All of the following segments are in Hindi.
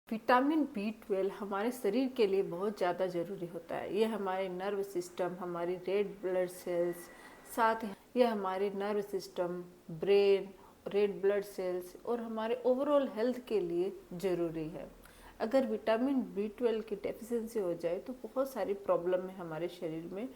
विटामिन बी 12 हमारे शरीर के लिए बहुत ज़्यादा ज़रूरी होता है। ये हमारे नर्व सिस्टम, हमारी रेड ब्लड सेल्स, साथ ही ये हमारे nerve system, brain, red blood cells और हमारे ओवरऑल हेल्थ के लिए ज़रूरी है। अगर विटामिन बी 12 की डेफिशिएंसी हो जाए तो बहुत सारी प्रॉब्लम हमारे शरीर में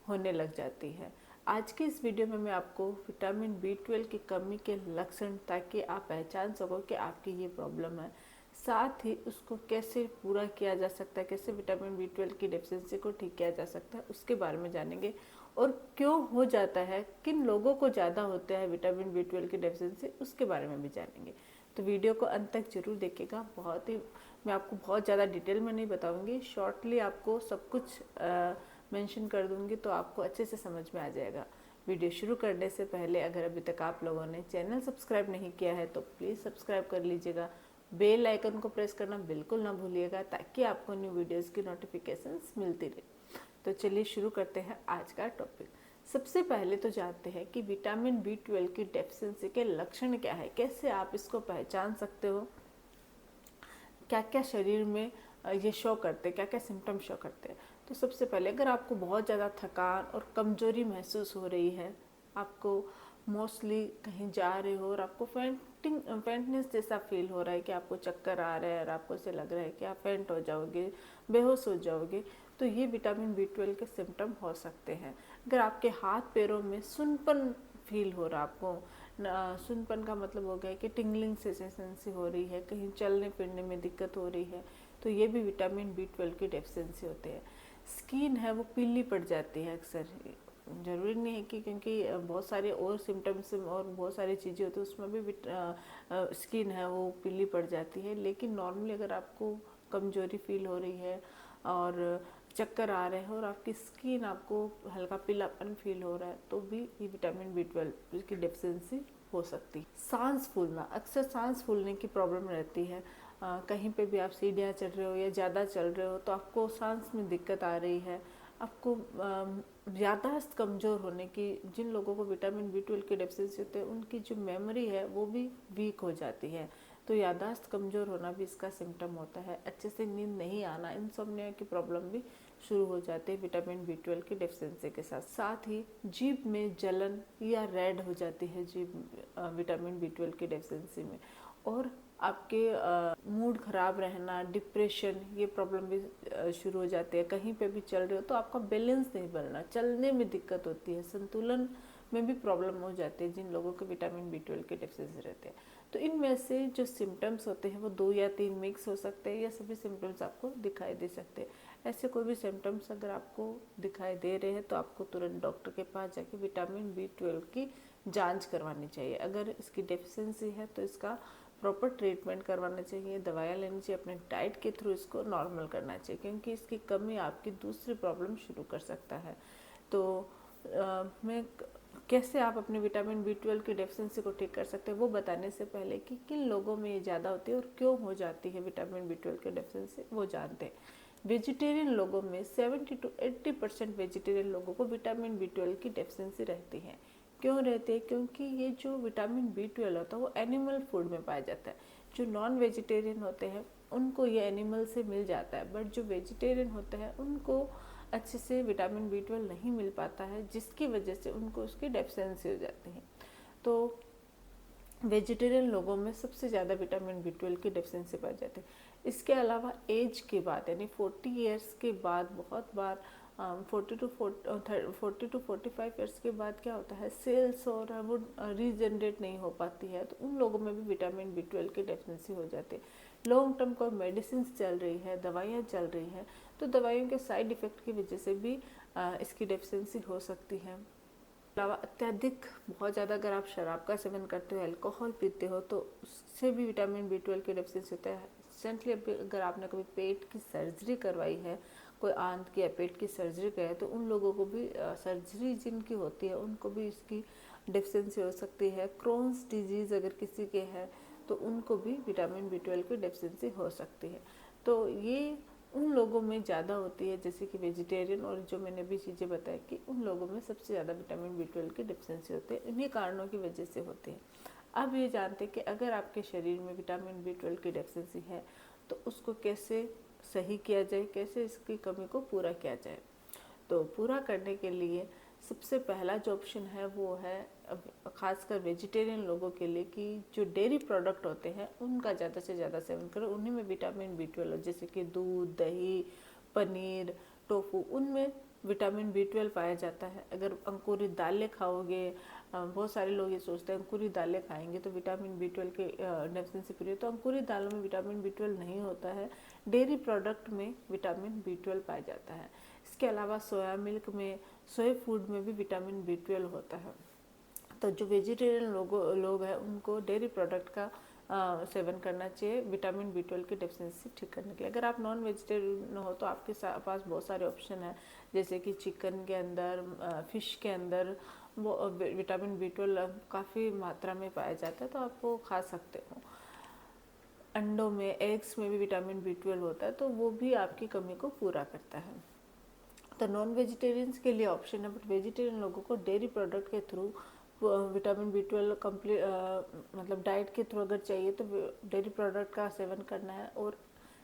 होने लग जाती है। आज के इस वीडियो में मैं आपको विटामिन बी 12 की कमी के लक्षण, ताकि आप पहचान सको कि आपकी ये प्रॉब्लम है, साथ ही उसको कैसे पूरा किया जा सकता है, कैसे विटामिन बी 12 की डेफिशिएंसी को ठीक किया जा सकता है, उसके बारे में जानेंगे। और क्यों हो जाता है, किन लोगों को ज़्यादा होता है विटामिन बी 12 की डेफिशिएंसी, उसके बारे में भी जानेंगे। तो वीडियो को अंत तक जरूर देखिएगा। मैं आपको बहुत ज़्यादा डिटेल में नहीं बताऊंगी, शॉर्टली आपको सब कुछ मेंशन कर दूंगी, तो आपको अच्छे से समझ में आ जाएगा। वीडियो शुरू करने से पहले अगर अभी तक आप लोगों ने चैनल सब्सक्राइब नहीं किया है तो प्लीज़ सब्सक्राइब कर लीजिएगा। बेल आइकन को प्रेस करना बिल्कुल ना भूलिएगा, ताकि आपको न्यू वीडियोस की नोटिफिकेशंस मिलती रहे। तो चलिए शुरू करते हैं आज का टॉपिक। सबसे पहले तो जानते हैं कि विटामिन बी 12 की डेफिशिएंसी के लक्षण क्या है, कैसे आप इसको पहचान सकते हो, क्या क्या शरीर में ये शो करते हैं, क्या क्या सिम्टम शो करते हैं। तो सबसे पहले अगर आपको बहुत ज़्यादा थकान और कमजोरी महसूस हो रही है, आपको मोस्टली कहीं जा रहे हो और आपको फेंटनेस जैसा फील हो रहा है कि आपको चक्कर आ रहा है और आपको ऐसे लग रहा है कि आप फेंट हो जाओगे, बेहोश हो जाओगे, तो ये विटामिन बी 12 के सिम्टम हो सकते हैं। अगर आपके हाथ पैरों में सुनपन फील हो रहा है, आपको सुनपन का मतलब हो गया कि टिंगलिंग सेंसेशन सी हो रही है, कहीं चलने फिरने में दिक्कत हो रही है, तो ये भी विटामिन बी 12 की डेफिशिएंसी होती है। स्किन है वो पीली पड़ जाती है अक्सर, जरूरी नहीं है कि, क्योंकि बहुत सारे और सिम्टम्स और बहुत सारी चीज़ें होती है, उसमें भी स्किन है वो पीली पड़ जाती है। लेकिन नॉर्मली अगर आपको कमजोरी फील हो रही है और चक्कर आ रहे हैं और आपकी स्किन आपको हल्का पीलापन फील हो रहा है, तो भी ये विटामिन बी 12 की डेफिशिएंसी हो सकती है। सांस फूलना, अक्सर सांस फूलने की प्रॉब्लम रहती है। कहीं पे भी आप सीढ़ियाँ चढ़ रहे हो या ज़्यादा चल रहे हो तो आपको सांस में दिक्कत आ रही है, आपको याददाश्त कमज़ोर होने की, जिन लोगों को विटामिन बी 12 की डेफिशिएंसी होती है उनकी जो मेमोरी है वो भी वीक हो जाती है, तो याददाश्त कमज़ोर होना भी इसका सिम्टम होता है। अच्छे से नींद नहीं आना, इंसोम्निया की प्रॉब्लम भी शुरू हो जाती है विटामिन बी 12 की डेफिशिएंसी के साथ। साथ ही जीभ में जलन या रेड हो जाती है जीभ विटामिन बी 12 की डेफिशिएंसी में, और आपके मूड खराब रहना, डिप्रेशन, ये प्रॉब्लम भी शुरू हो जाती है। कहीं पे भी चल रहे हो तो आपका बैलेंस नहीं बनना, चलने में दिक्कत होती है, संतुलन में भी प्रॉब्लम हो जाती है जिन लोगों को विटामिन बी 12 की डेफिशिएंसी रहते हैं। तो इनमें से जो सिम्टम्स होते हैं वो 2 या 3 मिक्स हो सकते हैं, या सभी सिम्टम्स आपको दिखाई दे सकते हैं। ऐसे कोई भी सिम्टम्स अगर आपको दिखाई दे रहे हैं तो आपको तुरंत डॉक्टर के पास जाके विटामिन बी 12 की जांच करवानी चाहिए। अगर इसकी डेफिशिएंसी है तो इसका प्रॉपर ट्रीटमेंट करवाना चाहिए, दवाइयाँ लेनी चाहिए, अपने डाइट के थ्रू इसको नॉर्मल करना चाहिए, क्योंकि इसकी कमी आपकी दूसरी प्रॉब्लम शुरू कर सकता है। तो मैं कैसे आप अपने विटामिन बी 12 की डेफिशिएंसी को ठीक कर सकते हैं वो बताने से पहले कि किन लोगों में ये ज़्यादा होती है और क्यों हो जाती है विटामिन बी 12 की डेफिशिएंसी, वो जानते हैं। वेजिटेरियन लोगों में 70 to 80% वेजिटेरियन लोगों को विटामिन बी 12 की डेफिशिएंसी रहती है। क्यों रहती है? क्योंकि ये जो विटामिन बी 12 होता है वो एनिमल फूड में पाया जाता है। जो नॉन वेजिटेरियन होते हैं उनको ये एनिमल से मिल जाता है, बट जो वेजिटेरियन होते हैं उनको अच्छे से विटामिन बी 12 नहीं मिल पाता है, जिसकी वजह से उनको उसकी डेफिशिएंसी हो जाती है। तो वेजिटेरियन लोगों में सबसे ज़्यादा विटामिन बी 12 की डेफिशिएंसी पाई जाती है। इसके अलावा एज के बाद यानी 40 ईयर्स के बाद बहुत बार 40 to 45 ईयर्स के बाद क्या होता है, सेल्स और वो रीजनरेट नहीं हो पाती है, तो उन लोगों में भी विटामिन बी 12 की डेफिशिएंसी हो जाती है। लॉन्ग टर्म कोई मेडिसिन चल रही है, दवाइयाँ चल रही हैं, तो दवाइयों के साइड इफ़ेक्ट की वजह से भी इसकी डेफिशिएंसी हो सकती है। अलावा अत्यधिक बहुत ज़्यादा अगर आप शराब का सेवन करते हो, अल्कोहल पीते हो, तो उससे भी विटामिन बी 12 की डेफिशिएंसी होता है। रिसेंटली अगर आपने कभी पेट की सर्जरी करवाई है, कोई आंत की या पेट की सर्जरी कराई है, तो उन लोगों को भी सर्जरी जिनकी होती है उनको भी इसकी डेफिशिएंसी हो सकती है। क्रोन्स डिजीज़ अगर किसी के है तो उनको भी विटामिन बी 12 की डेफिशिएंसी हो सकती है। तो ये उन लोगों में ज़्यादा होती है जैसे कि वेजिटेरियन, और जो मैंने भी चीज़ें बताई कि उन लोगों में सबसे ज़्यादा विटामिन बी 12 की डेफिशिएंसी होती है, इन्हीं कारणों की वजह से होती है। अब ये जानते हैं कि अगर आपके शरीर में विटामिन बी 12 की डेफिशिएंसी है तो उसको कैसे सही किया जाए, कैसे इसकी कमी को पूरा किया जाए। तो पूरा करने के लिए सबसे पहला जो ऑप्शन है वो है खासकर वेजिटेरियन लोगों के लिए कि जो डेयरी प्रोडक्ट होते हैं उनका ज़्यादा से ज़्यादा सेवन करो। उन्हीं में विटामिन B12 जैसे कि दूध, दही, पनीर, टोफू, उनमें विटामिन B12 पाया जाता है। अगर अंकुरित दालें खाओगे, बहुत सारे लोग ये सोचते हैं अंकुरित दालें खाएंगे तो विटामिन B12 के डेफिशिएंसी पूरी है, तो अंकुरित दालों में विटामिन B12 नहीं होता है, डेयरी प्रोडक्ट में विटामिन B12 पाया जाता है। इसके अलावा सोया मिल्क में, सोया फूड में भी विटामिन B12 होता है। तो जो वेजिटेरियन लोग हैं उनको डेयरी प्रोडक्ट का सेवन करना चाहिए विटामिन B12 की डेफिशिएंसी ठीक करने के लिए। अगर आप नॉन वेजिटेरियन हो तो आपके पास बहुत सारे ऑप्शन हैं, जैसे कि चिकन के अंदर, फिश के अंदर वो विटामिन B12 काफ़ी मात्रा में पाया जाता है, तो आप वो खा सकते हो। अंडों में, एग्स में भी विटामिन B12 होता है, तो वो भी आपकी कमी को पूरा करता है। तो नॉन वेजिटेरियंस के लिए ऑप्शन है, बट वेजिटेरियन लोगों को डेयरी प्रोडक्ट के थ्रू विटामिन B12 कंप्लीट मतलब डाइट के थ्रू अगर चाहिए तो डेयरी प्रोडक्ट का सेवन करना है, और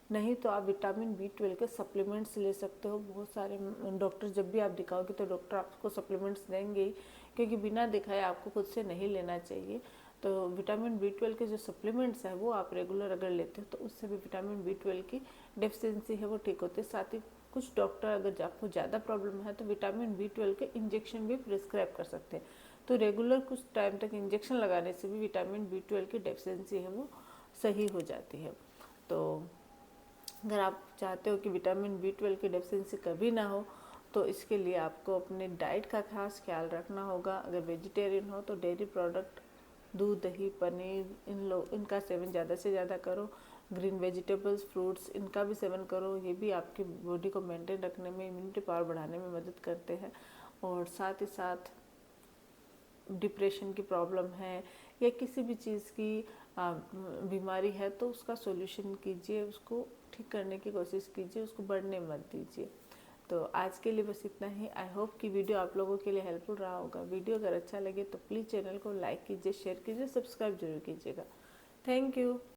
नहीं तो आप विटामिन B12 के सप्लीमेंट्स ले सकते हो। बहुत सारे डॉक्टर, जब भी आप दिखाओगे तो डॉक्टर आपको सप्लीमेंट्स देंगे ही, क्योंकि बिना दिखाए आपको खुद से नहीं लेना चाहिए। तो विटामिन B12 के जो सप्लीमेंट्स हैं वो आप रेगुलर अगर लेते हो तो उससे भी विटामिन B12 की डेफिशिएंसी है वो ठीक होती है। साथ ही कुछ डॉक्टर अगर आपको ज़्यादा प्रॉब्लम है तो विटामिन B12 के इंजेक्शन भी प्रिस्क्राइब कर सकते हैं। तो रेगुलर कुछ टाइम तक इंजेक्शन लगाने से भी विटामिन B12 की डेफिशिएंसी है वो सही हो जाती है। तो अगर आप चाहते हो कि विटामिन B12 की डेफिशिएंसी कभी ना हो तो इसके लिए आपको अपने डाइट का खास ख्याल रखना होगा। अगर वेजिटेरियन हो तो डेयरी प्रोडक्ट, दूध, दही, पनीर, इनका सेवन ज़्यादा से ज़्यादा करो। ग्रीन वेजिटेबल्स, फ्रूट्स, इनका भी सेवन करो। ये भी आपकी बॉडी को मेंटेन रखने में, इम्यूनिटी पावर बढ़ाने में मदद करते हैं। और साथ ही साथ डिप्रेशन की प्रॉब्लम है या किसी भी चीज़ की बीमारी है तो उसका सॉल्यूशन कीजिए, उसको ठीक करने की कोशिश कीजिए, उसको बढ़ने मत दीजिए। तो आज के लिए बस इतना ही। आई होप कि वीडियो आप लोगों के लिए हेल्पफुल रहा होगा। वीडियो अगर अच्छा लगे तो प्लीज़ चैनल को लाइक कीजिए, शेयर कीजिए, सब्सक्राइब जरूर कीजिएगा। Thank you.